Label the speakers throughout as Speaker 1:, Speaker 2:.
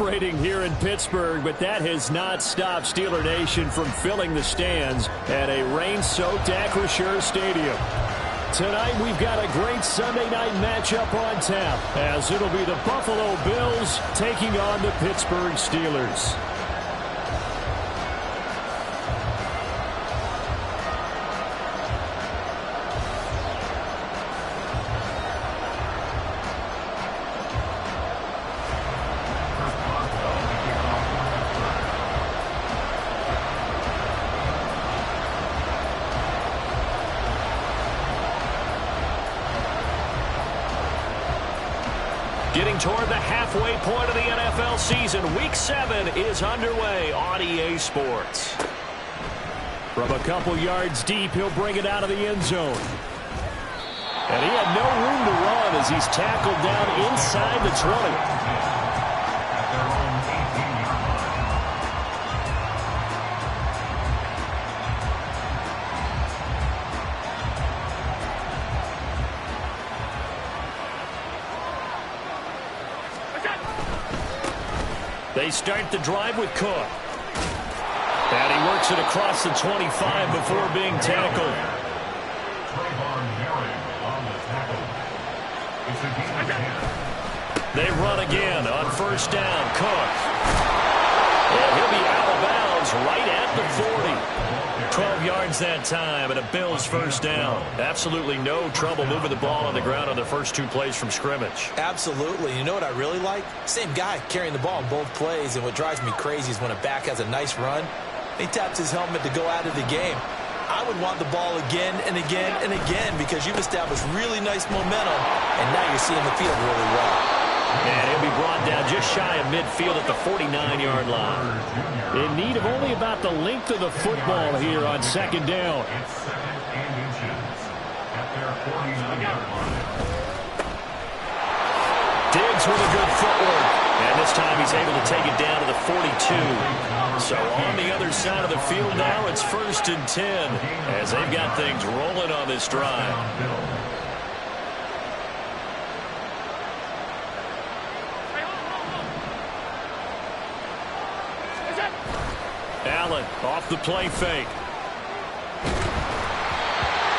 Speaker 1: celebrating here in Pittsburgh, but that has not stopped Steeler Nation from filling the stands at a rain-soaked Acrisure Stadium. Tonight, we've got a great Sunday night matchup on tap, as it'll be the Buffalo Bills taking on the Pittsburgh Steelers. Getting toward the halfway point of the NFL season, Week 7 is underway on EA Sports. From a couple yards deep, he'll bring it out of the end zone. And he had no room to run as he's tackled down inside the 20. They start the drive with Cook. And he works it across the 25 before being tackled. They run again on first down. Cook. And he'll be out of bounds right at the 40. 12 yards that time, and a Bills first down. Absolutely no trouble moving the ball on the ground on the first two plays from scrimmage.
Speaker 2: Absolutely. You know what I really like? Same guy carrying the ball in both plays, and what drives me crazy is when a back has a nice run, he taps his helmet to go out of the game. I would want the ball again and again and again because you've established really nice momentum, and now you're seeing the field really well.
Speaker 1: And he'll be brought down just shy of midfield at the 49-yard line. In need of only about the length of the football here on second down. Diggs with a good footwork. And this time he's able to take it down to the 42. So on the other side of the field now, it's 1st and 10 as they've got things rolling on this drive. Allen off the play fake.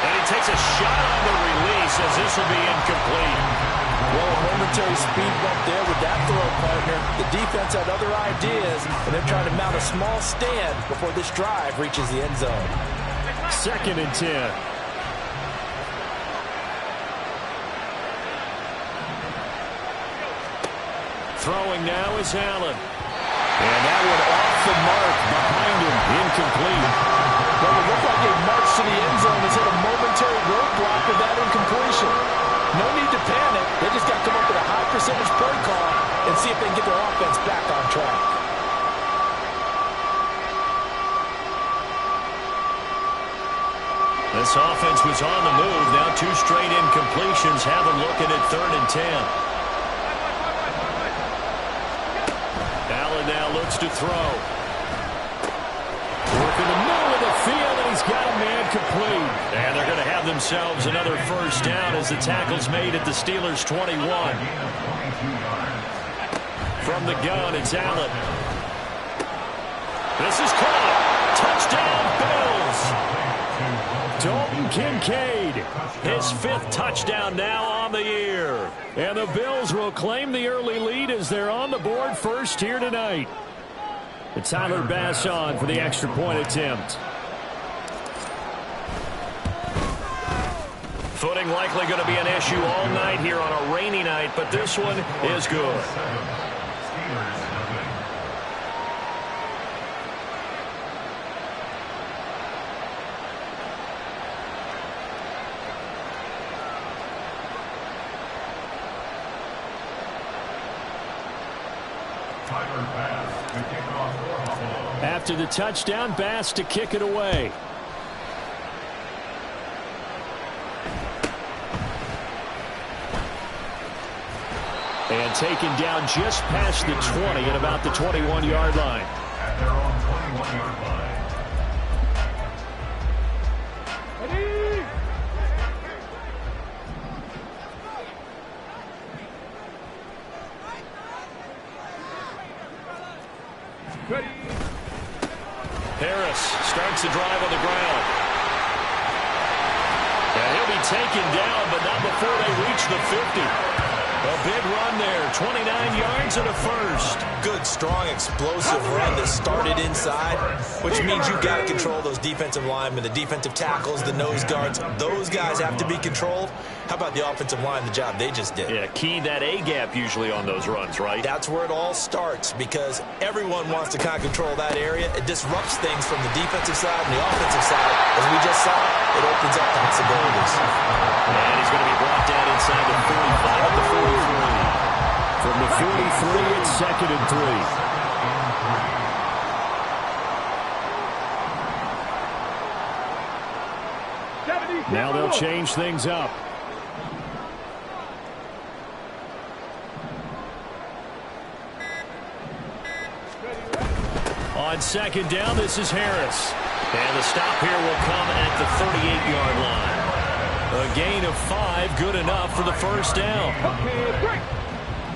Speaker 1: And he takes a shot on the release as this will be incomplete.
Speaker 2: Well, a momentary speed bump there with that throw, partner. The defense had other ideas, and they're trying to mount a small stand before this drive reaches the end zone.
Speaker 1: 2nd and 10. Throwing now is Allen. And that one off the mark behind him. Incomplete.
Speaker 2: Well, it looked like a march to the end zone has hit a momentary roadblock with that incompletion. No need to panic. They just got to come up with a high percentage play call and see if they can get their offense back on track.
Speaker 1: This offense was on the move. Now 2 straight incompletions. Have them looking at 3rd and 10. Allen now looks to throw. Working the middle of the field, and he's got a man complete. And they're going to have themselves another first down as the tackle's made at the Steelers' 21. From the gun, it's Allen. This is caught. Touchdown, Bills. Dalton Kincaid, his 5th touchdown now on the year. And the Bills will claim the early lead as they're on the board first here tonight. It's Tyler Bass on for the extra point attempt. Footing likely going to be an issue all night here on a rainy night, but this one is good. After the touchdown, Bass to kick it away. And taken down just past the 20 at about the 21-yard line. At their own 21-yard line. Harris starts the drive on the ground. And he'll be taken down, but not before they reach the 50. A big run there, 29 yards and a first.
Speaker 2: Good, strong, explosive run that started inside, which means you've got to control those defensive linemen, the defensive tackles, the nose guards. Those guys have to be controlled. How about the offensive line, the job they just did?
Speaker 1: Yeah, key that A-gap usually on those runs, right?
Speaker 2: That's where it all starts because everyone wants to kind of control that area. It disrupts things from the defensive side and the offensive side. As we just saw, it opens up possibilities.
Speaker 1: And he's going to be brought down inside the 45 at the 43. From the 43, it's 2nd and 3. Now they'll change things up. On 2nd down, this is Harris. And the stop here will come at the 38-yard line. A gain of 5, good enough for the first down.
Speaker 3: Okay, break.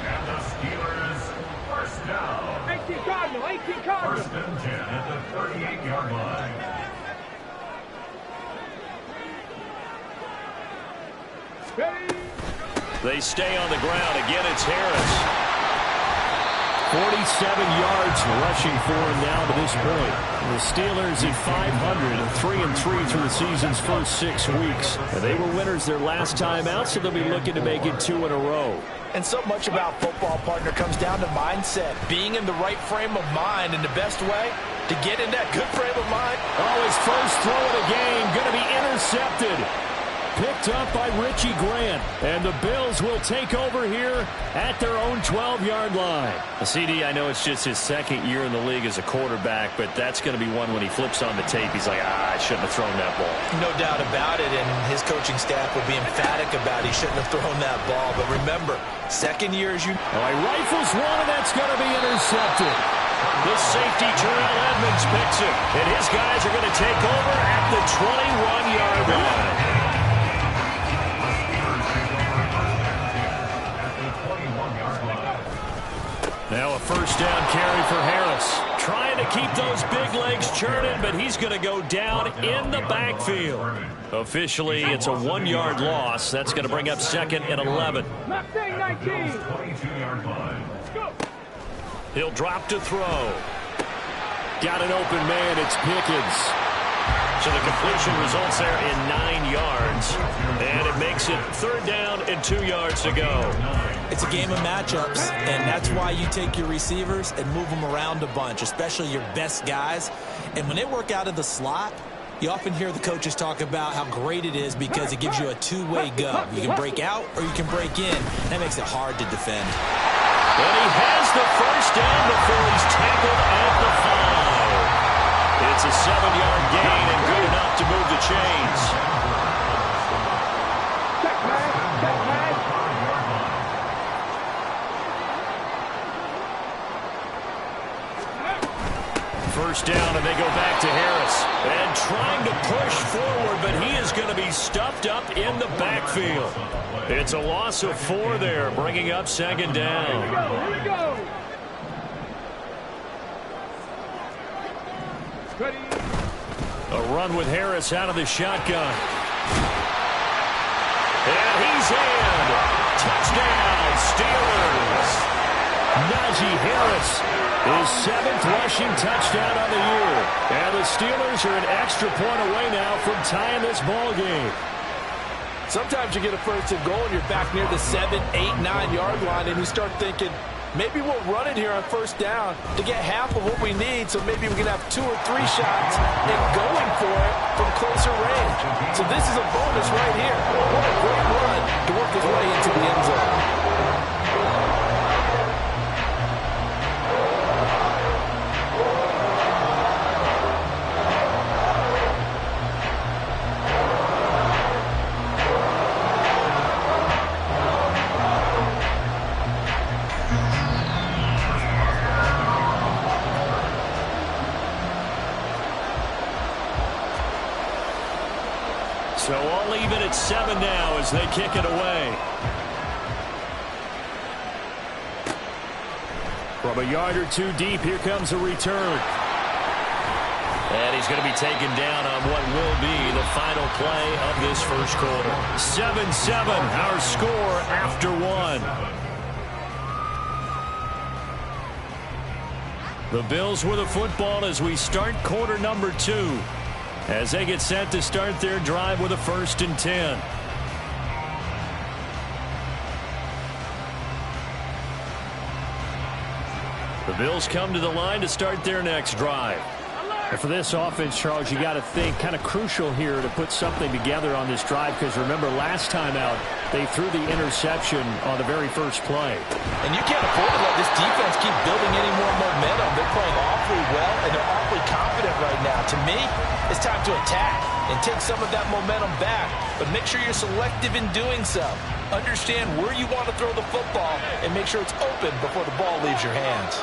Speaker 3: And the Steelers first down. 18 Cardinal, 18 Cardinal. 1st and 10 at the 38-yard line. Ready.
Speaker 1: They stay on the ground. Again, it's Harris. 47 yards rushing for him now to this point. The Steelers at 500, 3-3 through the season's first 6 weeks. And they were winners their last time out, so they'll be looking to make it 2 in a row.
Speaker 2: And so much about football, partner, comes down to mindset. Being in the right frame of mind, and the best way to get in that good frame of mind.
Speaker 1: Oh, his first throw of the game going to be intercepted. Picked up by Richie Grant. And the Bills will take over here at their own 12-yard line. CD, I know it's just his 2nd year in the league as a quarterback, but that's going to be one when he flips on the tape. He's like, I shouldn't have thrown that ball.
Speaker 2: No doubt about it, and his coaching staff will be emphatic about he shouldn't have thrown that ball. But remember, 2nd year as you...
Speaker 1: Oh, he rifles one, and that's going to be intercepted. The safety, Terrell Edmonds, picks it. And his guys are going to take over at the 21-yard line. Now a first down carry for Harris. Trying to keep those big legs churning, but he's going to go down in the backfield. Officially, it's a 1-yard loss. That's going to bring up 2nd and 11. He'll drop to throw. Got an open man. It's Pickens. So the completion results there in 9 yards. And it makes it 3rd down and 2 yards to go.
Speaker 2: It's a game of matchups, and that's why you take your receivers and move them around a bunch, especially your best guys. And when they work out of the slot, you often hear the coaches talk about how great it is because it gives you a two-way go. You can break out or you can break in. That makes it hard to defend.
Speaker 1: And he has the first down before he's tackled at the 5. It's a 7-yard gain and good enough to move the chains. First down, and they go back to Harris. And trying to push forward, but he is going to be stuffed up in the backfield. It's a loss of 4 there, bringing up 2nd down.
Speaker 3: Here we go. Ready.
Speaker 1: A run with Harris out of the shotgun. And he's in. Touchdown, Steelers. Najee Harris, his 7th rushing touchdown of the year. And the Steelers are an extra point away now from tying this ball game.
Speaker 2: Sometimes you get a first and goal and you're back near the 7, 8, 9 yard line and you start thinking, maybe we'll run it here on first down to get half of what we need, so maybe we can have 2 or 3 shots and going for it from closer range. So this is a bonus right here. What a great run to work his way into the end zone.
Speaker 1: So all even at 7 now as they kick it away. From From a yard or two deep, here comes a return. And he's going to be taken down on what will be the final play of this first quarter. 7-7, our score after one. The Bills with the football as we start quarter number 2. As they get set to start their drive with a 1st and 10. The Bills come to the line to start their next drive.
Speaker 4: And for this offense, Charles, you got to think kind of crucial here to put something together on this drive, because remember last time out they threw the interception on the very first play.
Speaker 2: And you can't afford to let this defense keep building any more momentum. They're playing awfully well, and they're awfully confident right now. To me, it's time to attack and take some of that momentum back, but make sure you're selective in doing so. Understand where you want to throw the football and make sure it's open before the ball leaves your hands.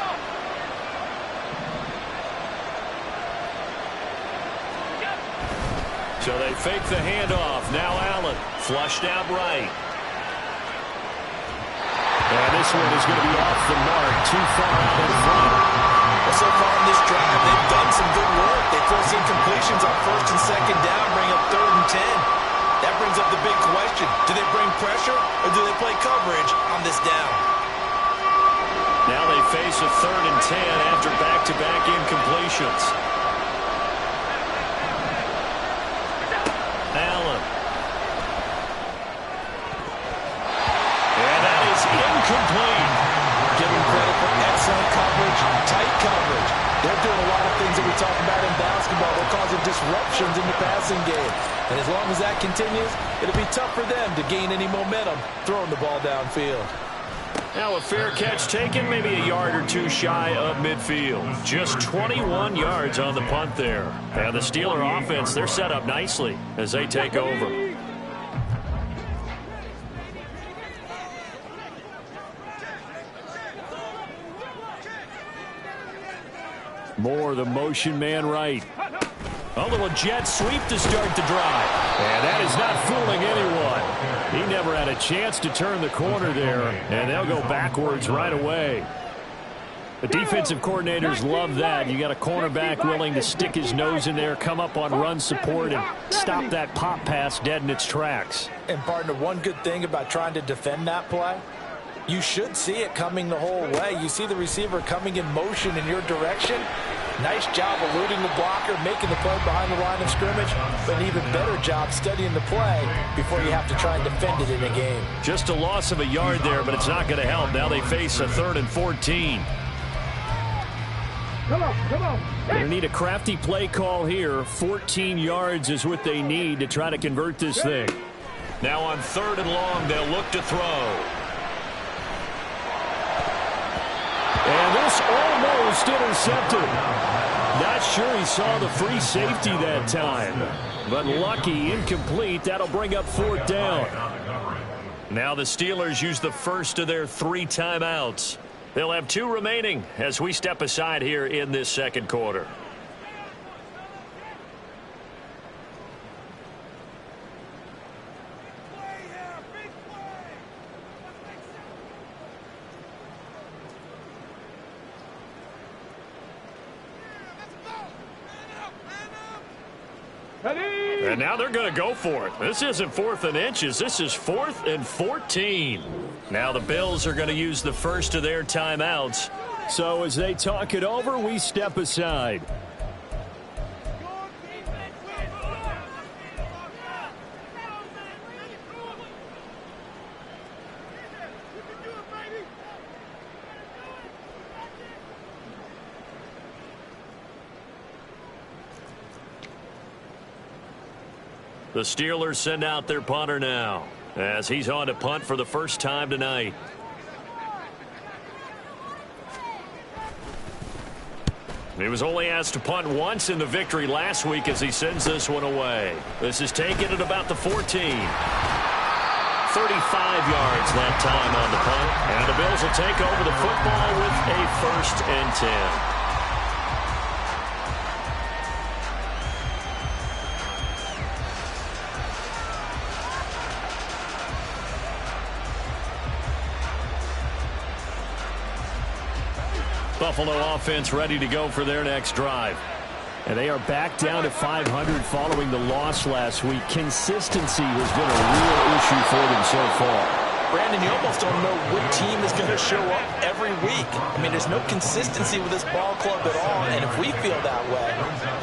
Speaker 1: So they fake the handoff. Now Allen flushed out right. And this one is going to be off the mark, too far out in front.
Speaker 2: Well, so far in this drive, they've done some good work. They force incompletions on 1st and 2nd down, bring up 3rd and 10. That brings up the big question. Do they bring pressure or do they play coverage on this down?
Speaker 1: Now they face a 3rd and 10 after back-to-back incompletions. Allen. And that is incomplete.
Speaker 2: Give them credit for excellent coverage, tight coverage. They're doing a lot of things that we talk about in basketball. They're causing disruptions in the passing game. And as long as that continues, it'll be tough for them to gain any momentum throwing the ball downfield.
Speaker 1: Now a fair catch taken, maybe a yard or two shy of midfield. Just 21 yards on the punt there. And the Steeler offense, they're set up nicely as they take over. Moore, the motion man right. A little jet sweep to start the drive. And that is not fooling anyone. He never had a chance to turn the corner there, and they'll go backwards right away. The defensive coordinators love that. You got a cornerback willing to stick his nose in there, come up on run support, and stop that pop pass dead in its tracks.
Speaker 2: And, partner, one good thing about trying to defend that play, you should see it coming the whole way. You see the receiver coming in motion in your direction. Nice job eluding the blocker, making the play behind the line of scrimmage, but an even better job studying the play before you have to try and defend it in a game.
Speaker 1: Just a loss of a yard there, but it's not going to help. Now they face a 3rd and 14.
Speaker 4: Come on.
Speaker 1: They're going to need a crafty play call here. 14 yards is what they need to try to convert this thing. Now on 3rd and long, they'll look to throw. And this almost intercepted. Not sure he saw the free safety that time. But lucky, incomplete. That'll bring up 4th down. Now the Steelers use the first of their 3 timeouts. They'll have 2 remaining as we step aside here in this second quarter. And now they're going to go for it. This isn't 4th and inches. This is 4th and 14. Now the Bills are going to use the first of their timeouts. So as they talk it over, we step aside. The Steelers send out their punter now as he's on to punt for the first time tonight. He was only asked to punt once in the victory last week as he sends this one away. This is taken at about the 14. 35 yards that time on the punt. And the Bills will take over the football with a 1st and 10. Buffalo offense ready to go for their next drive.
Speaker 4: And they are back down to 500 following the loss last week. Consistency has been a real issue for them so far.
Speaker 2: Brandon, you almost don't know what team is going to show up every week. I mean, there's no consistency with this ball club at all, and if we feel that way,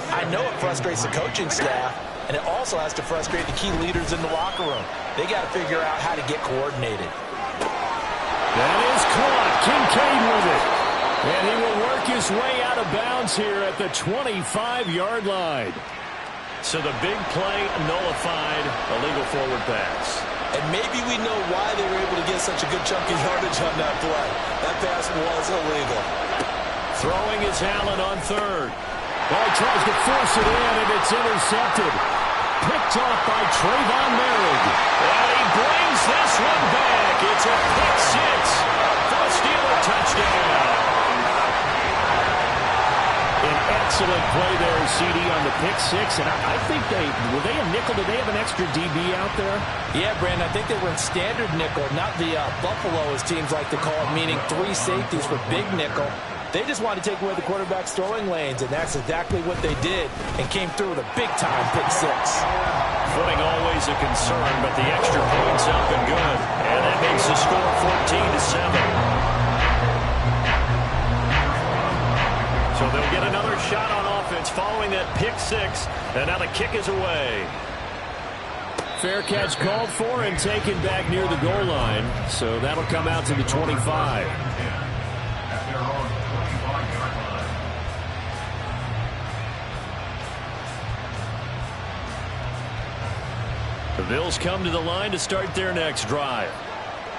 Speaker 2: I know it frustrates the coaching staff, and it also has to frustrate the key leaders in the locker room. They got to figure out how to get coordinated.
Speaker 1: That is caught. Kincaid with it. And he will work his way out of bounds here at the 25-yard line. So the big play nullified, illegal forward pass.
Speaker 2: And maybe we know why they were able to get such a good chunk of yardage on that play. That pass was illegal.
Speaker 1: Throwing is Allen on third. Ball tries to force it in, and it's intercepted. Picked off by Trayvon Merrick. And he brings this one back. It's a pick six for a Steeler touchdown. An excellent play there, CD, on the pick six. And I think were they a nickel? Did they have an extra DB out there?
Speaker 2: Yeah, Brandon, I think they were in standard nickel, not the Buffalo, as teams like to call it, meaning three safeties for big nickel. They just wanted to take away the quarterback's throwing lanes, and that's exactly what they did, and came through with a big-time pick six.
Speaker 1: Footing always a concern, but the extra point's up and good. And that makes the score 14-7. So they'll get another shot on offense following that pick six, and now the kick is away.
Speaker 4: Fair catch called for and taken back near the goal line, so that'll come out to the 25.
Speaker 1: The Bills come to the line to start their next drive.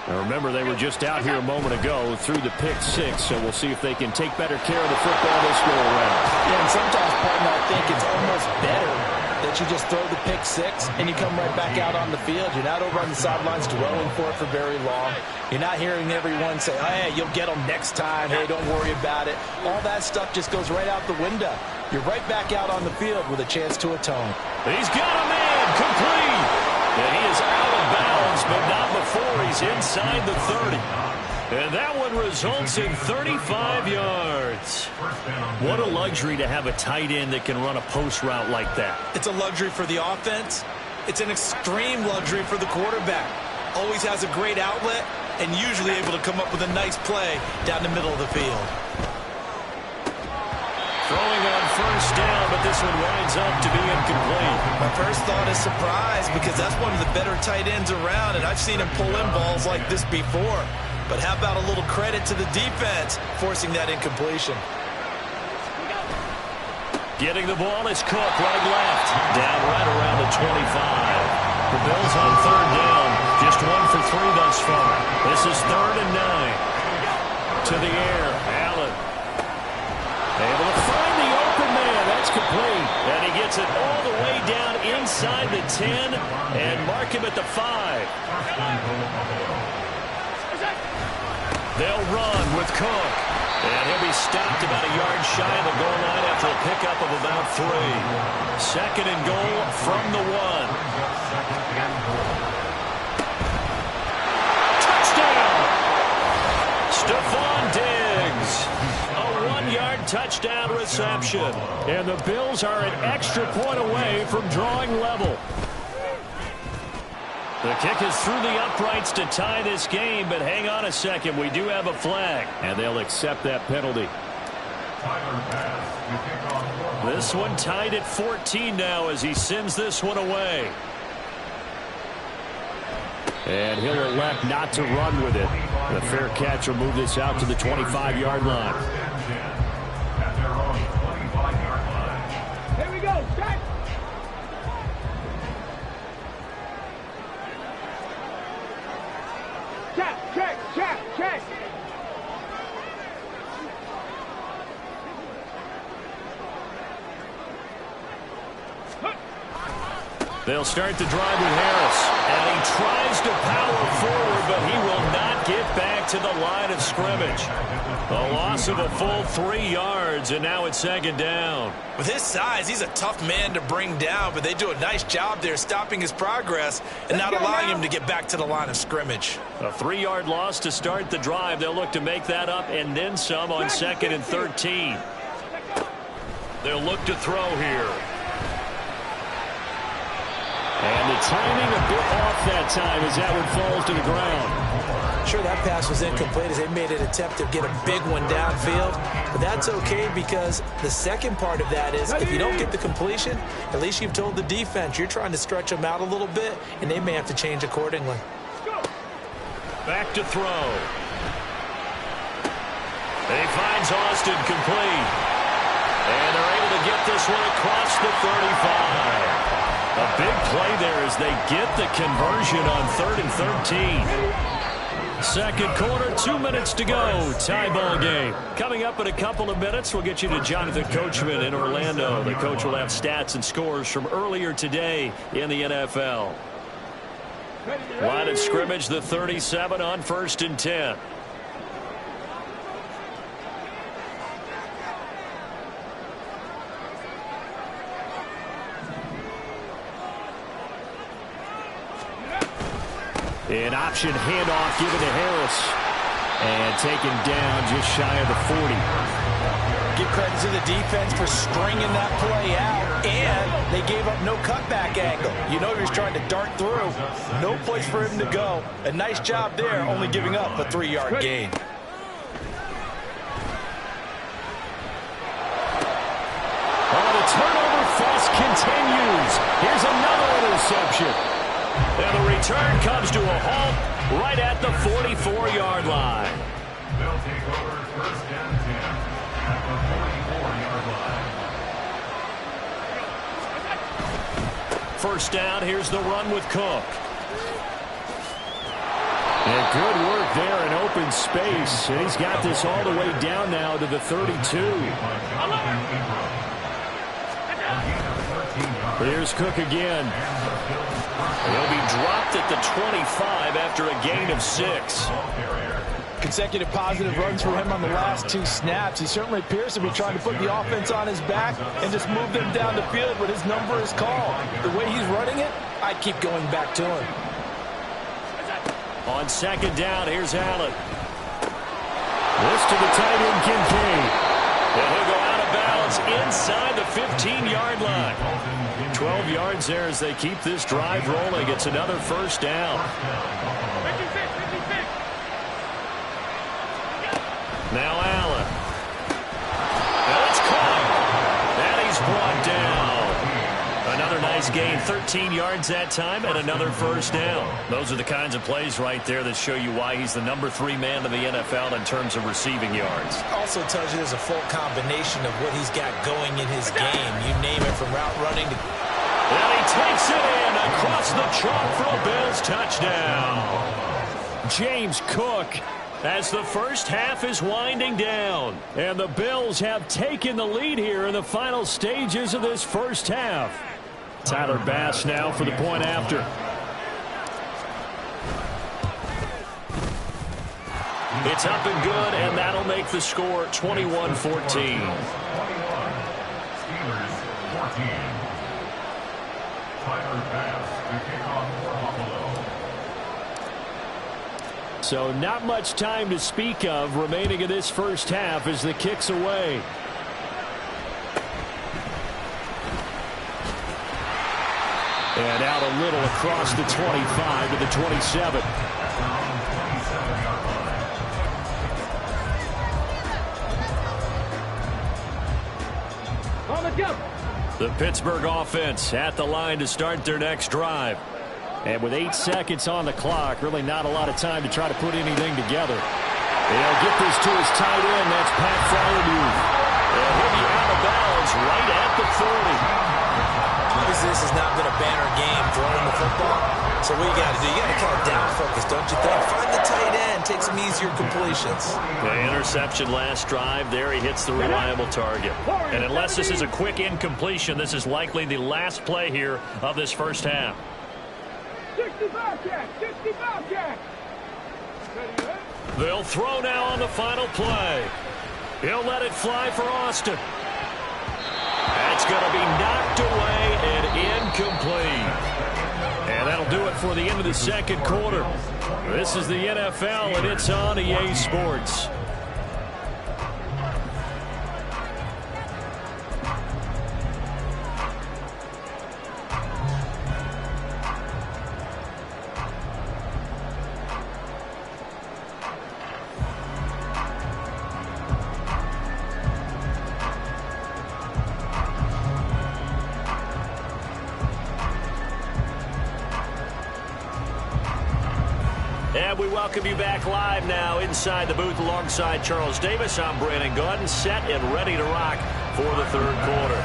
Speaker 1: Now remember, they were just out here a moment ago through the pick six, so we'll see if they can take better care of the football this go around.
Speaker 2: Yeah, and sometimes, partner, I think it's almost better that you just throw the pick six and you come right back out on the field. You're not over on the sidelines dwelling for it for very long. You're not hearing everyone say, oh, hey, you'll get them next time. Hey, don't worry about it. All that stuff just goes right out the window. You're right back out on the field with a chance to atone.
Speaker 1: He's got a man complete. And he is out of bounds, but not before he's inside the 30. And that one results in 35 yards. What a luxury to have a tight end that can run a post route like that.
Speaker 2: It's a luxury for the offense. It's an extreme luxury for the quarterback. Always has a great outlet and usually able to come up with a nice play down the middle of the field.
Speaker 1: Throwing on first down, but this one winds up to be incomplete.
Speaker 2: My first thought is surprise, because that's one of the better tight ends around, and I've seen him pull in balls like this before. But how about a little credit to the defense forcing that incompletion?
Speaker 1: Getting the ball is Cook, right left. Down right around the 25. The Bills on third down. Just 1 for 3 thus far. This is 3rd and 9. To the air, Allen. Able to find the open man. That's complete. And he gets it all the way down inside the 10 and mark him at the 5. They'll run with Cook. And he'll be stopped about a yard shy of the goal line after a pickup of about 3. 2nd and goal from the 1. Touchdown! Stephon Diggs. A 1-yard touchdown reception. And the Bills are an extra point away from drawing level. The kick is through the uprights to tie this game, but hang on a second. We do have a flag, and they'll accept that penalty. This one tied at 14 now as he sends this one away. And he'll elect not to run with it. The fair catch will move this out to the 25-yard line.
Speaker 5: Here we go, set! Check.
Speaker 1: They'll start the drive with Harris. And he tries to power forward, but he will not get back to the line of scrimmage. A loss of a full 3 yards, and now it's second down.
Speaker 2: With his size, he's a tough man to bring down, but they do a nice job there stopping his progress and not allowing him to get back to the line of scrimmage.
Speaker 1: A 3-yard loss to start the drive. They'll look to make that up and then some on 2nd and 13. They'll look to throw here. And the timing a bit off that time as that one falls to the ground.
Speaker 2: Sure, that pass was incomplete as they made an attempt to get a big one downfield, but that's okay because the second part of that is if you don't get the completion, at least you've told the defense you're trying to stretch them out a little bit, and they may have to change accordingly.
Speaker 1: Back to throw. He finds Austin complete. And they're able to get this one across the 35. A big play there as they get the conversion on 3rd and 13. Second quarter, 2 minutes to go. Tie ball game. Coming up in a couple of minutes, we'll get you to Jonathan Coachman in Orlando. The coach will have stats and scores from earlier today in the NFL. Line of scrimmage, the 37 on 1st and 10. An option handoff given to Harris. And taken down just shy of the 40.
Speaker 2: Give credit to the defense for stringing that play out, and they gave up no cutback angle. You know he was trying to dart through. No place for him to go. A nice job there, only giving up a 3-yard gain.
Speaker 1: Oh, the turnover fest continues. Here's another interception. And the return comes to a halt right at the 44-yard line.
Speaker 3: They'll take over 1st and 10 at the 44-yard line.
Speaker 1: First down, here's the run with Cook. And good work there in open space. And he's got this all the way down now to the 32. Here's Cook again. He'll be dropped at the 25 after a gain of 6.
Speaker 2: Consecutive positive runs for him on the last 2 snaps. He certainly appears to be trying to put the offense on his back and just move them down the field, but his number is called. The way he's running it, I keep going back to him.
Speaker 1: On 2nd down, here's Allen. This to the tight end, Kincaid. And he'll go out of bounds inside the 15-yard line. 12 yards there as they keep this drive rolling. It's another first down. Now Allen. And it's caught. And he's brought down. Another nice gain. 13 yards that time and another first down. Those are the kinds of plays right there that show you why he's the number 3 man in the NFL in terms of receiving yards.
Speaker 2: Also tells you there's a full combination of what he's got going in his game. You name it, from route running to...
Speaker 1: And he takes it in across the chalk for a Bills touchdown. James Cook as the first half is winding down. And the Bills have taken the lead here in the final stages of this first half. Tyler Bass now for the point after. It's up and good, and that'll make the score 21-14. 21.
Speaker 3: Steelers 14. Tyler Bass to kick off for Buffalo.
Speaker 1: So not much time to speak of remaining in this first half as the kick's away. And out a little across the 25 to the 27. The Pittsburgh offense at the line to start their next drive. And with 8 seconds on the clock, really not a lot of time to try to put anything together. They'll get this to his tight end. That's Pat Freiermuth. And he'll be out of bounds right at the 40.
Speaker 2: This has not been a banner game throwing the football. So what you got to do, you got to kind of down focus, don't you think? Find the tight end, take some easier completions.
Speaker 1: The interception last drive there. He hits the reliable target. And unless this is a quick incompletion, this is likely the last play here of this first half.
Speaker 5: 65 jack, 65 jack.
Speaker 1: They'll throw now on the final play. He'll let it fly for Austin. That's going to be knocked away and incomplete. And that'll do it for the end of the second quarter. This is the NFL, and it's on EA Sports. And we welcome you back live now inside the booth alongside Charles Davis. I'm Brandon Gaudin, set and ready to rock for the third quarter.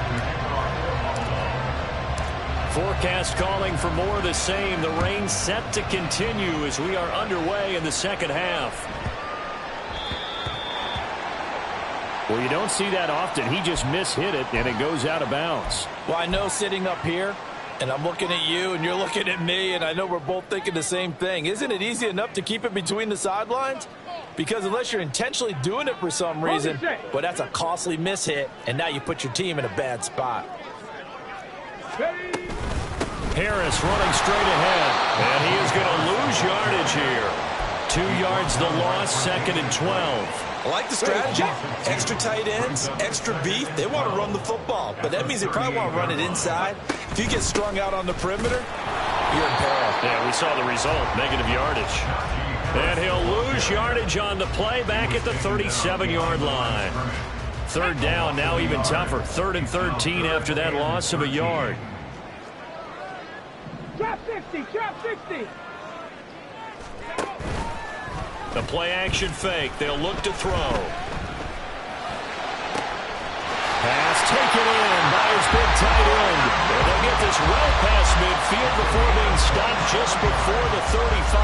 Speaker 1: Forecast calling for more of the same. The rain set to continue as we are underway in the second half. Well, you don't see that often. He just mishit it, and it goes out of bounds.
Speaker 2: Well, I know sitting up here, and I'm looking at you, and you're looking at me, and I know we're both thinking the same thing. Isn't it easy enough to keep it between the sidelines? Because unless you're intentionally doing it for some reason, well, that's a costly mishit, and now you put your team in a bad spot.
Speaker 1: Harris running straight ahead, and he is going to lose yardage here. 2 yards the loss, 2nd and 12.
Speaker 2: I like the strategy. Extra tight ends, extra beef. They want to run the football, but that means they probably want to run it inside. If you get strung out on the perimeter, you're in peril.
Speaker 1: Yeah, we saw the result, negative yardage. And he'll lose yardage on the play back at the 37-yard line. Third down, now even tougher. 3rd and 13 after that loss of a yard.
Speaker 5: Drop 60, drop 60.
Speaker 1: The play-action fake. They'll look to throw. Pass taken in by his big tight end. And they'll get this well past midfield before being stopped just before the 35.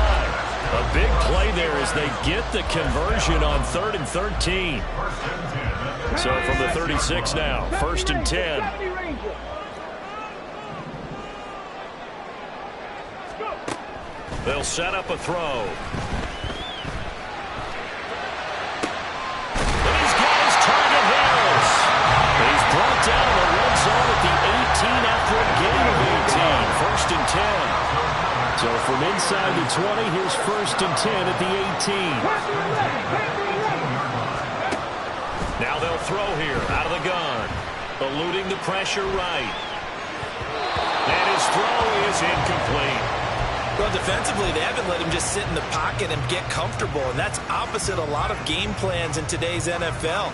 Speaker 1: A big play there as they get the conversion on 3rd and 13. So from the 36 now, 1st and 10. They'll set up a throw. Brought down in the red zone at the 18 after a gain of 18. 1st and 10. So from inside the 20, here's 1st and 10 at the 18. Now they'll throw here out of the gun. Eluding the pressure right. And his throw is incomplete.
Speaker 2: Well, defensively, they haven't let him just sit in the pocket and get comfortable, and that's opposite a lot of game plans in today's NFL.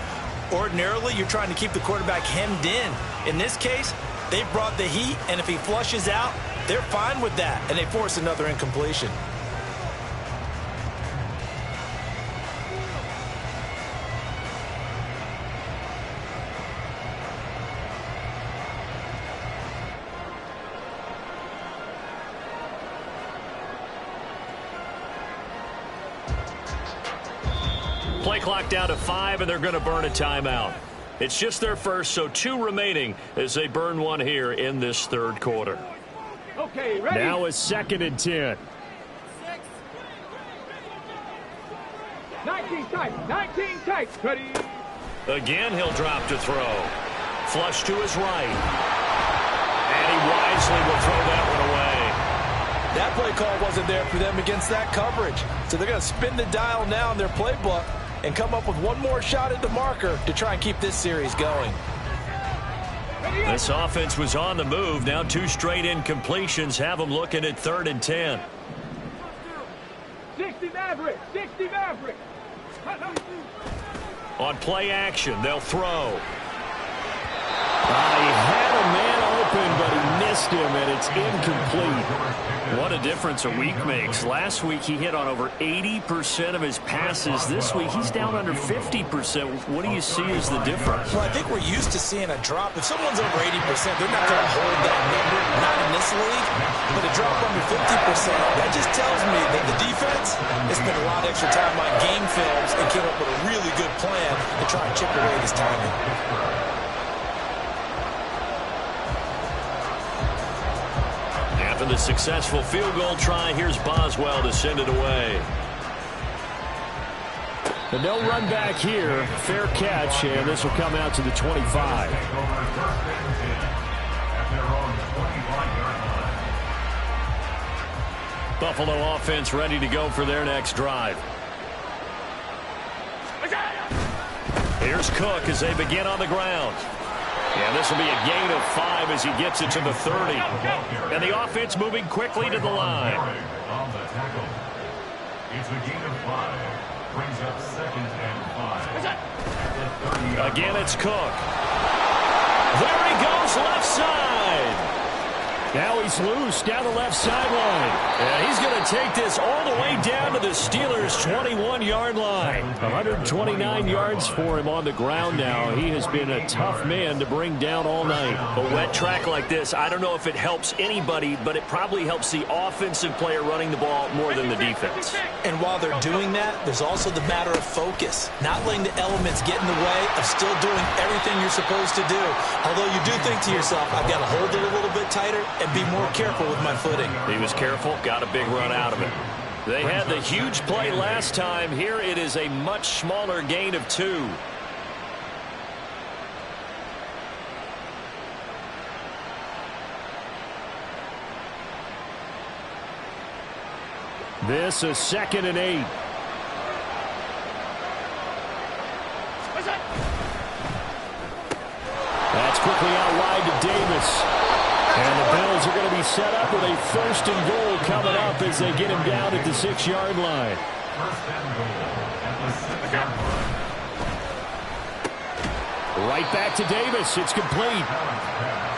Speaker 2: Ordinarily, you're trying to keep the quarterback hemmed in. In this case, they brought the heat, and if he flushes out, they're fine with that, and they force another incompletion.
Speaker 1: Play clock down to 5, and they're going to burn a timeout. It's just their first, so 2 remaining as they burn one here in this third quarter.
Speaker 5: Okay, ready?
Speaker 1: Now it's 2nd and 10.
Speaker 5: 19 tight, 19 tight. Ready?
Speaker 1: Again, he'll drop to throw. Flush to his right. And he wisely will throw that one away.
Speaker 2: That play call wasn't there for them against that coverage. So they're going to spin the dial now in their playbook and come up with one more shot at the marker to try and keep this series going.
Speaker 1: This offense was on the move. Now 2 straight incompletions have them looking at 3rd and 10.
Speaker 5: 60 Maverick, 60 Maverick.
Speaker 1: On play action, they'll throw. He had a man open, but he missed him, and it's incomplete. What a difference a week makes. Last week, he hit on over 80% of his passes. This week, he's down under 50%. What do you see as the difference?
Speaker 2: Well, I think we're used to seeing a drop. If someone's over 80%, they're not going to hold that number, not in this league. But a drop under 50%, that just tells me that the defense has spent a lot of extra time on game films and came up with a really good plan to try and chip away this timing.
Speaker 1: After the successful field goal try, here's Boswell to send it away. But no run back here. Fair catch, and this will come out to the 25. Buffalo offense ready to go for their next drive. Here's Cook as they begin on the ground. And this will be a gain of 5 as he gets it to the 30. And the offense moving quickly to the line.
Speaker 3: On the tackle. It's a gain of 5. Brings up 2nd and 5.
Speaker 1: Again, it's Cook. There he goes, left side. Now he's loose down the left sideline. And he's going to take this all the way down to the Steelers' 21-yard line. 129 yards for him on the ground now. He has been a tough man to bring down all night.
Speaker 4: A wet track like this, I don't know if it helps anybody, but it probably helps the offensive player running the ball more than the defense.
Speaker 2: And while they're doing that, there's also the matter of focus. Not letting the elements get in the way of still doing everything you're supposed to do. Although you do think to yourself, I've got to hold it a little bit tighter and be more careful with my footing.
Speaker 4: He was careful, got a big run out of it.
Speaker 1: They had the huge play last time. Here it is a much smaller gain of 2. This is 2nd and 8. That's quickly out wide to Davis. And the Bills are going to be set up with a 1st and goal coming up as they get him down at the 6-yard line.
Speaker 3: 1st and goal at the 6-yard line.
Speaker 1: Right back to Davis. It's complete.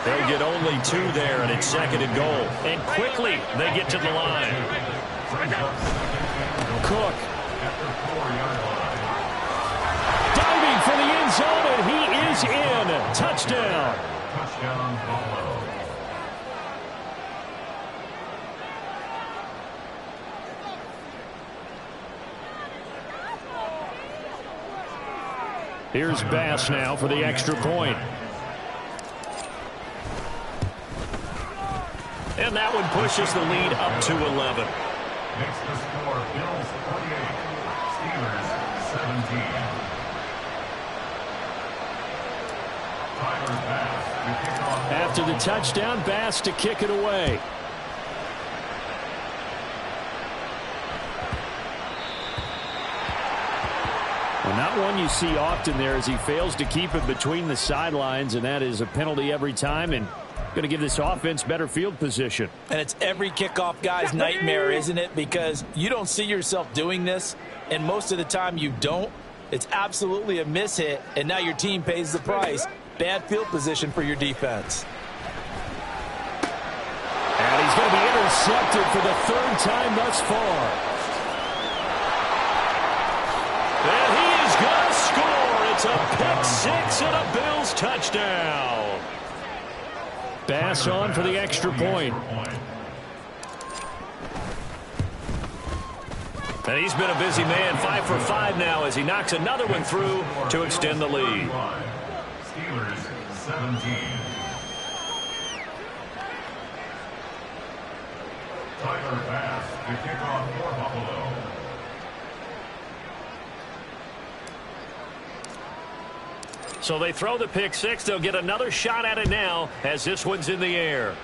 Speaker 4: They'll get only 2 there, and it's 2nd and goal. And quickly, they get to the line.
Speaker 1: Cook. Diving for the end zone, and he is in. Touchdown.
Speaker 3: Touchdown, Buffalo.
Speaker 1: Here's Bass now for the extra point.
Speaker 4: And that one pushes the lead up to 11.
Speaker 3: Makes the score Bills 48, Steelers 17. Tyler Bass to kick off.
Speaker 1: After the touchdown, Bass to kick it away. Well, not one you see often there as he fails to keep it between the sidelines, and that is a penalty every time and going to give this offense better field position.
Speaker 2: And it's every kickoff guy's nightmare, isn't it? Because you don't see yourself doing this, and most of the time you don't. It's absolutely a mishit, and now your team pays the price. Bad field position for your defense.
Speaker 1: And he's going to be intercepted for the 3rd time thus far. And he is going to score. It's a pick-6 and a Bills touchdown. Bass on for the extra point.
Speaker 4: And he's been a busy man, 5 for 5 now as he knocks another one through to extend the lead.
Speaker 3: Steelers 17. Tyler Bass to kick off for Buffalo.
Speaker 1: So they throw the pick-6. They'll get another shot at it now as this one's in the air.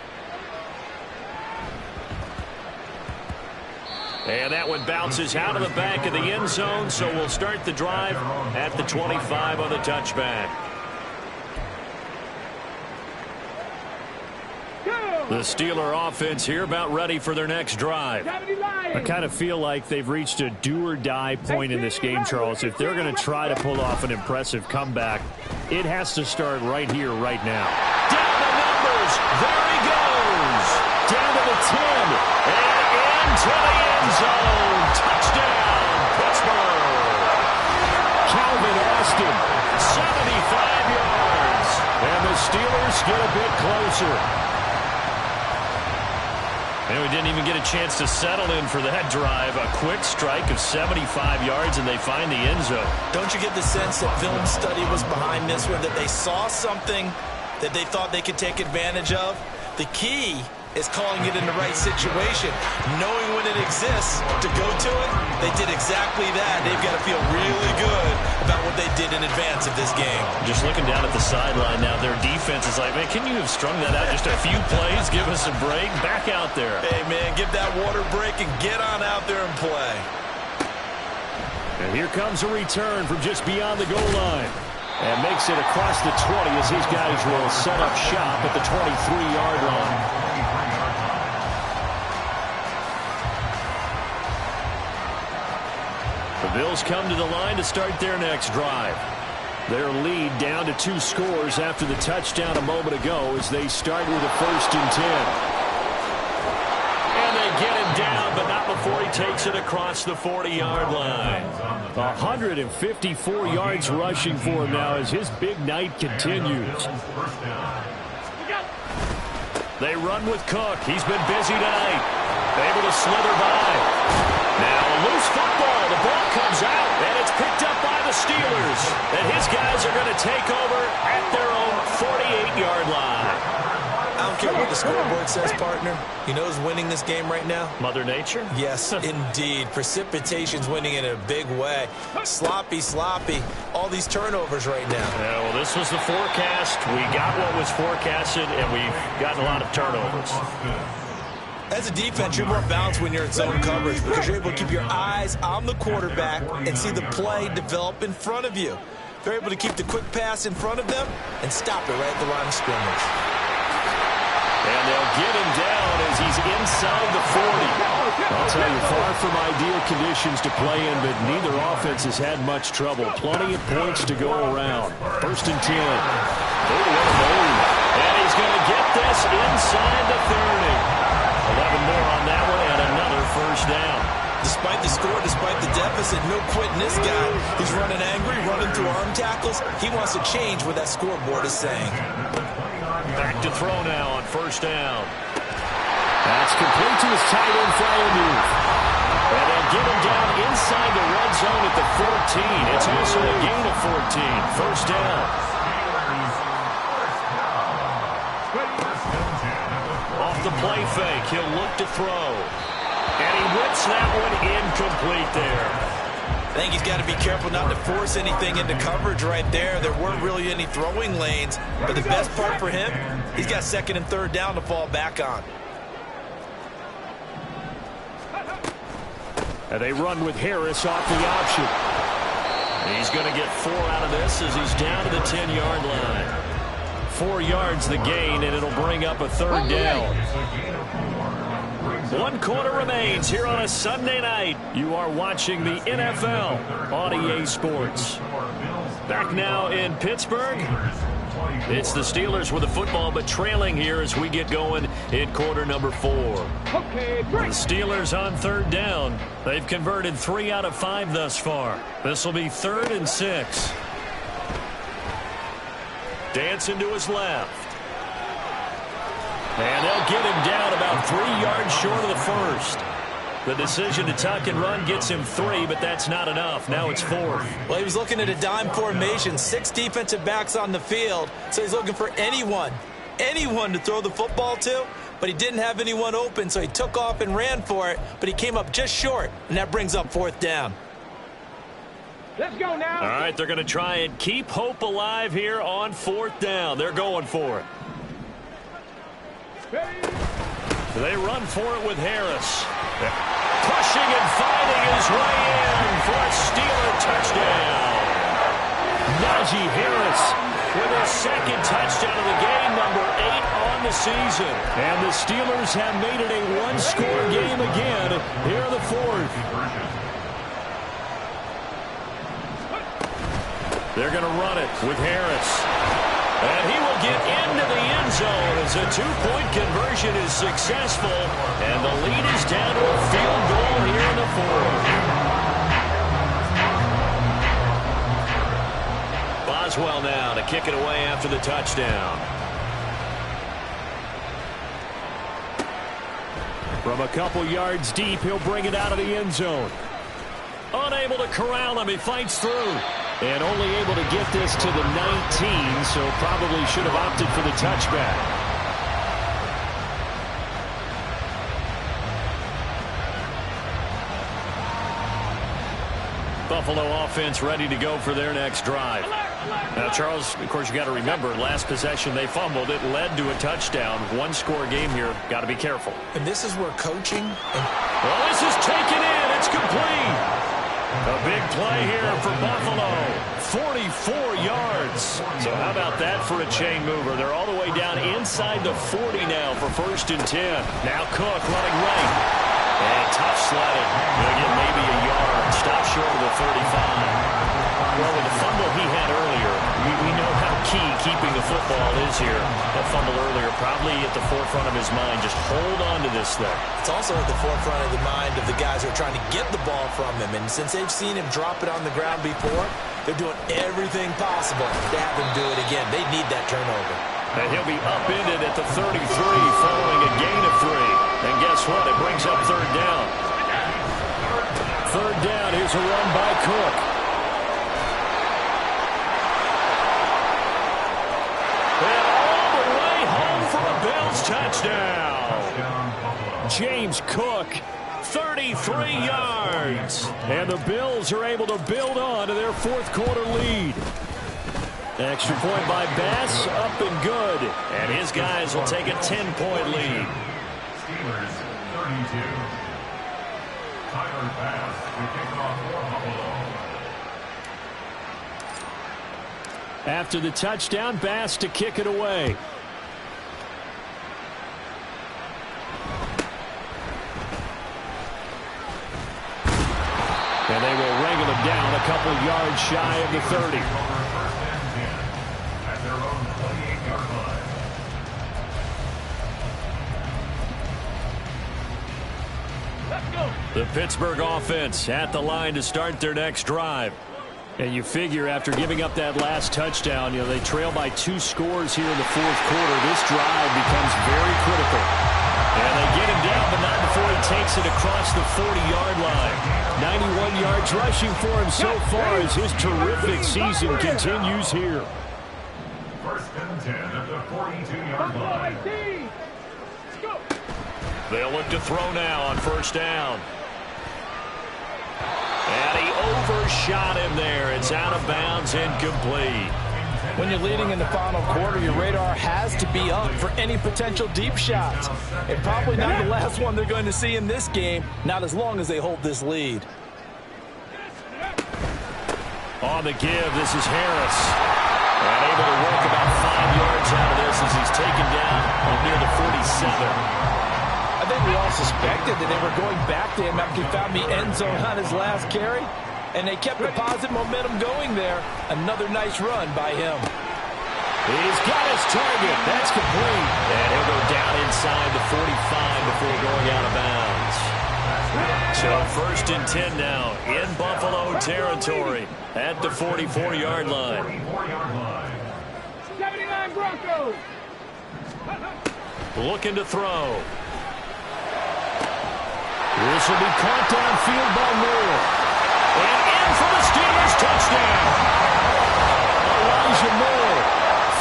Speaker 1: And that one bounces out of the back of the end zone, so we'll start the drive at the 25 on the touchback. The Steeler offense here about ready for their next drive. I kind of feel like they've reached a do-or-die point in this game, Charles. If they're going to try to pull off an impressive comeback, it has to start right here, right now. Down the numbers. There he goes. Down to the 10. And into the end zone. Touchdown, Pittsburgh. Calvin Austin, 75 yards. And the Steelers get a bit closer. And we didn't even get a chance to settle in for that drive. A quick strike of 75 yards, and they find the end zone.
Speaker 2: Don't you get the sense that film study was behind this one, that they saw something that they thought they could take advantage of? The key is calling it in the right situation. Knowing when it exists to go to it, they did exactly that. They've got to feel really good about what they did in advance of this game.
Speaker 4: Just looking down at the sideline now, their defense is like, man, can you have strung that out just a few plays? Give us a break. Back out there.
Speaker 2: Hey, man, give that water break and get on out there and play.
Speaker 1: And here comes a return from just beyond the goal line. And makes it across the 20 as his guys will set up shop at the 23-yard line. The Bills come to the line to start their next drive. Their lead down to 2 scores after the touchdown a moment ago as they start with a 1st and 10. And they get him down, but not before he takes it across the 40-yard line. 154 yards rushing for him now as his big night continues. They run with Cook. He's been busy tonight. Able to slither by. Now a loose football. The ball comes out, and it's picked up by the Steelers. And his guys are going to take over at their own 48-yard line.
Speaker 2: I don't care what the scoreboard says, partner. You know who's winning this game right now?
Speaker 4: Mother Nature?
Speaker 2: Yes, indeed. Precipitation's winning in a big way. Sloppy. All these turnovers right now.
Speaker 4: Yeah, well, this was the forecast. We got what was forecasted, and we've gotten a lot of turnovers.
Speaker 2: As a defense, you're more balanced when you're in zone coverage because you're able to keep your eyes on the quarterback and see the play develop in front of you. They're able to keep the quick pass in front of them and stop it right at the line of scrimmage.
Speaker 1: And they'll get him down as he's inside the 40. I'll tell you, far from ideal conditions to play in, but neither offense has had much trouble. Plenty of points to go around. 1st and 10. And he's going to get this inside the 30. 11 more on that one and another 1st down.
Speaker 2: Despite the score, despite the deficit, no quitting this guy. He's running angry, running through arm tackles. He wants to change what that scoreboard is saying.
Speaker 4: Back to throw now on 1st down.
Speaker 1: That's complete to his tight end Freiermuth. And they'll get him down inside the red zone at the 14. It's also a gain of 14. 1st down.
Speaker 4: Off the play fake, he'll look to throw. And he whips that one incomplete there.
Speaker 2: I think he's got to be careful not to force anything into coverage right there. There weren't really any throwing lanes. But the best part for him, he's got 2nd and 3rd down to fall back on.
Speaker 1: And they run with Harris off the option.
Speaker 4: He's going to get 4 out of this as he's down to the 10-yard line.
Speaker 1: 4 yards the gain, and it'll bring up a 3rd down.
Speaker 4: 1 quarter remains here on a Sunday night.
Speaker 1: You are watching the NFL on EA Sports.
Speaker 4: Back now in Pittsburgh. It's the Steelers with the football, but trailing here as we get going in quarter number 4.
Speaker 5: Okay,
Speaker 4: The
Speaker 5: great.
Speaker 4: Steelers on 3rd down. They've converted 3 out of 5 thus far. This will be 3rd and 6. Dancing to his left. And they'll get him down about 3 yards short of the 1st. The decision to tuck and run gets him 3, but that's not enough. Now it's 4th.
Speaker 2: Well, he was looking at a dime formation, 6 defensive backs on the field, so he's looking for anyone to throw the football to, but he didn't have anyone open, so he took off and ran for it, but he came up just short, and that brings up 4th down.
Speaker 5: Let's go now.
Speaker 4: All right, they're going to try and keep hope alive here on 4th down. They're going for it. They run for it with Harris. Pushing and fighting his way in for a Steeler touchdown.
Speaker 1: Najee Harris
Speaker 4: With his 2nd touchdown of the game, number 8 on the season.
Speaker 1: And the Steelers have made it a 1-score game again here in the 4th.
Speaker 4: They're going to run it with Harris. And he will get into the end zone as a 2-point conversion is successful. And the lead is down to a field goal here in the 4th. Boswell now to kick it away after the touchdown.
Speaker 1: From a couple yards deep, he'll bring it out of the end zone.
Speaker 4: Unable to corral him, he fights through.
Speaker 1: And only able to get this to the 19, so probably should have opted for the touchback.
Speaker 4: Buffalo offense ready to go for their next drive. Now, Charles, of course, you got to remember, last possession they fumbled. It led to a touchdown. One-score game here. Got to be careful.
Speaker 2: And this is where coaching
Speaker 4: Well, this is taken in. It's complete. A big play here for Buffalo. 44 yards. So how about that for a chain mover? They're all the way down inside the 40 now for 1st and 10. Now Cook running right. And tough sledding. Going to get maybe a yard. Stop short of the 35. Well, with the fumble he had earlier, we know how key keeping the football is here. That fumble earlier probably at the forefront of his mind. Just hold on to this thing.
Speaker 2: It's also at the forefront of the mind of the guys who are trying to get the ball from him. And since they've seen him drop it on the ground before, they're doing everything possible to have him do it again. They need that turnover.
Speaker 4: And he'll be upended at the 33 following a gain of 3. And guess what? It brings up 3rd down. 3rd down. Here's a run by Cook. And all the way home for a Bills touchdown. James Cook, 33 yards. And the Bills are able to build on to their 4th quarter lead. Extra point by Bass, up and good. And his guys will take a 10-point lead.
Speaker 3: Steelers 32. Tyler Bass to kick off for Buffalo.
Speaker 1: After the touchdown, Bass to kick it away. And they will wrangle him down a couple yards shy of the 30.
Speaker 3: At their own 28-yard line.
Speaker 5: Let's go.
Speaker 1: The Pittsburgh offense at the line to start their next drive. And you figure after giving up that last touchdown, they trail by 2 scores here in the 4th quarter. This drive becomes very critical. And they get him down, but not before he takes it across the 40-yard line. 91 yards rushing for him so far as his terrific season continues here.
Speaker 3: 1st and 10 at the 42-yard line.
Speaker 5: Let's go.
Speaker 4: They'll look to throw now on 1st down. And he overshot him there. It's out of bounds, incomplete.
Speaker 2: When you're leading in the final quarter, your radar has to be up for any potential deep shots. And probably not the last one they're going to see in this game, not as long as they hold this lead.
Speaker 1: On the give, this is Harris. And able to work about 5 yards out of this as he's taken down near the 47.
Speaker 2: I think we all suspected that they were going back to him after he found the end zone on his last carry. And they kept the positive momentum going there. Another nice run by him.
Speaker 1: He's got his target. That's complete.
Speaker 4: And he'll go down inside the 45 before going out of bounds. So 1st and 10 now in Buffalo territory at the 44-yard line.
Speaker 5: 79 Broncos.
Speaker 4: Looking to throw.
Speaker 1: This will be caught downfield by Moore. And in for the Steelers touchdown. Elijah Moore,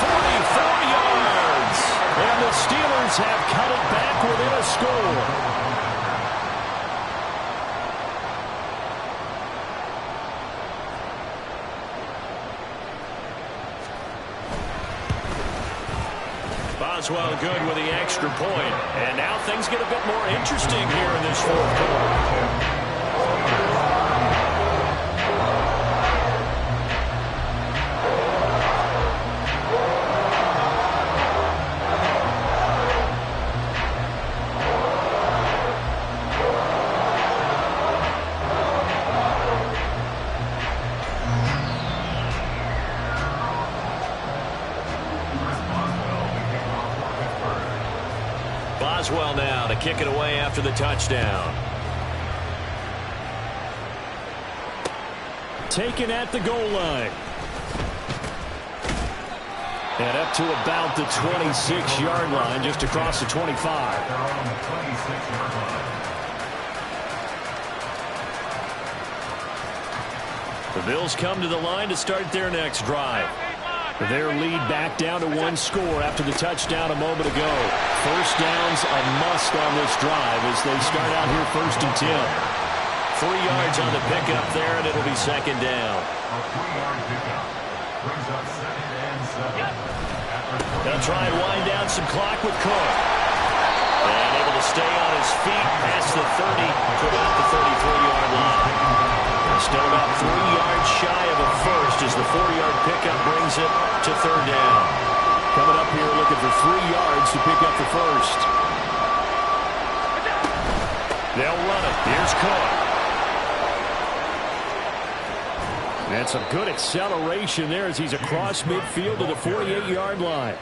Speaker 1: 44 yards. And the Steelers have cut it back within a score.
Speaker 4: Boswell good with the extra point. And now things get a bit more interesting here in this 4th quarter. Boswell now to kick it away after the touchdown.
Speaker 1: Taken at the goal line. And up to about the 26-yard line, just across the 25.
Speaker 3: They're on the 26-yard line.
Speaker 1: The Bills come to the line to start their next drive. Their lead back down to 1 score after the touchdown a moment ago. 1st down's a must on this drive as they start out here 1st and 10.
Speaker 4: 3 yards on the pickup there, and it'll be second down.
Speaker 3: A 3-yard pickup brings up 2nd and 7.
Speaker 4: They'll try and wind down some clock with Cook. And able to stay on his feet past the 30 to about the 33-yard line. Still about 3 yards shy of a first as the 4-yard pickup brings it to third down.
Speaker 1: Coming up here looking for 3 yards to pick up the first.
Speaker 4: They'll run it. Here's Cook.
Speaker 1: And some good acceleration there as he's across midfield to the 48-yard line.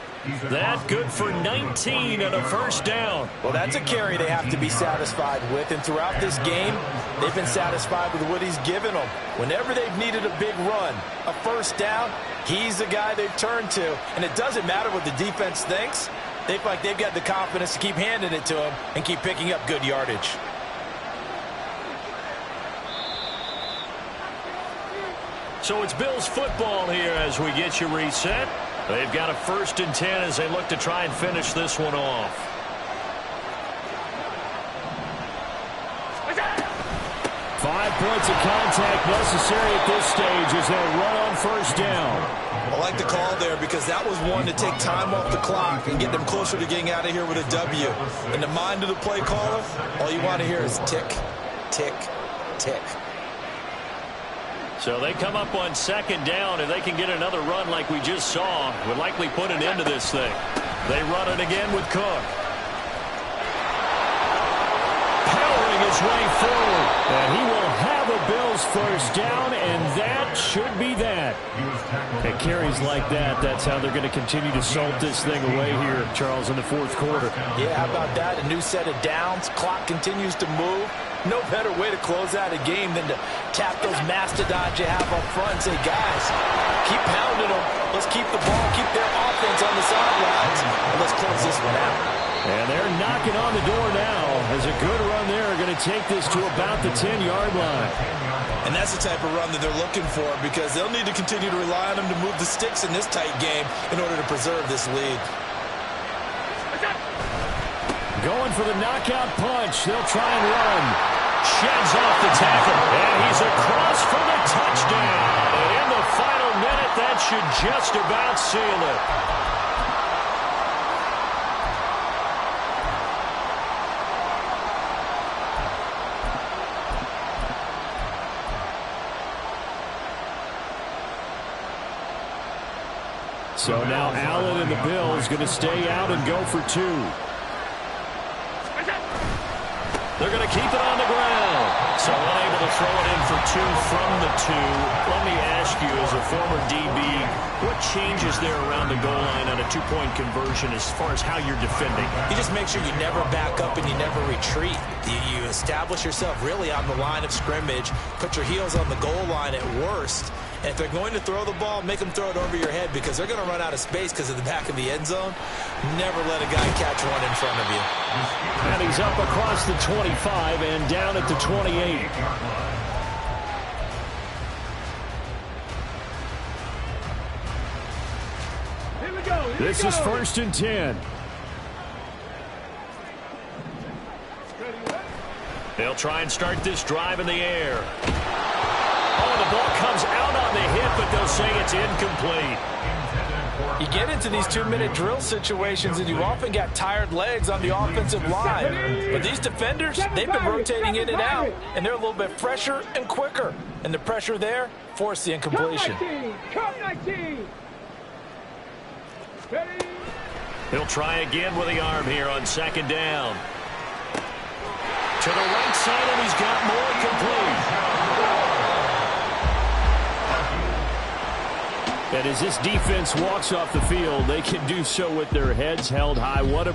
Speaker 4: That good for 19 and a first down.
Speaker 2: Well, that's a carry they have to be satisfied with. And throughout this game, they've been satisfied with what he's given them. Whenever they've needed a big run, a first down, he's the guy they've turned to. And it doesn't matter what the defense thinks. They feel like they've got the confidence to keep handing it to him and keep picking up good yardage.
Speaker 4: So it's Bills football here as we get you reset. They've got a 1st and 10 as they look to try and finish this one off.
Speaker 1: Five points of contact necessary at this stage as they'll run on first down.
Speaker 2: I like the call there because that was one to take time off the clock and get them closer to getting out of here with a W. In the mind of the play caller, all you want to hear is tick, tick, tick.
Speaker 4: So they come up on 2nd down. If they can get another run like we just saw, would likely put an end to this thing. They run it again with Cook.
Speaker 1: Powering his way forward. And he will have a Bills first down, and that should be that. At carries like that, that's how they're going to continue to salt this thing away here, Charles, in the 4th quarter.
Speaker 2: Yeah, how about that? A new set of downs. Clock continues to move. No better way to close out a game than to tap those mastodons you have up front and say, guys, keep pounding them. Let's keep the ball, keep their offense on the sidelines, and let's close this one out.
Speaker 1: And they're knocking on the door now as a good run there are going to take this to about the 10-yard line.
Speaker 2: And that's the type of run that they're looking for because they'll need to continue to rely on them to move the sticks in this tight game in order to preserve this lead.
Speaker 1: Going for the knockout punch. They'll try and run.
Speaker 4: Sheds off the tackle, and he's across for the touchdown. And in the final minute, that should just about seal it.
Speaker 1: So now Allen and the Bills going to stay out and go for 2.
Speaker 4: They're going to keep it on the ground. So unable to throw it in for 2 from the 2. Let me ask you, as a former DB, what changes there around the goal line on a 2-point conversion as far as how you're defending?
Speaker 2: You just make sure you never back up and you never retreat. You establish yourself really on the line of scrimmage, put your heels on the goal line at worst. And if they're going to throw the ball, make them throw it over your head because they're going to run out of space because of the back of the end zone. Never let a guy catch one in front of you.
Speaker 1: And he's up across the 25 and down at the 28. This is 1st and 10.
Speaker 4: They'll try and start this drive in the air. Oh, the ball comes out on the hip, but they'll say it's incomplete.
Speaker 2: You get into these 2-minute drill situations, and you often got tired legs on the offensive line. But these defenders, they've been rotating in and out, and they're a little bit fresher and quicker. And the pressure there forced the incompletion.
Speaker 5: Come 19.
Speaker 4: He'll try again with the arm here on 2nd down. To the right side, and he's got more complete.
Speaker 1: And as this defense walks off the field, they can do so with their heads held high. What a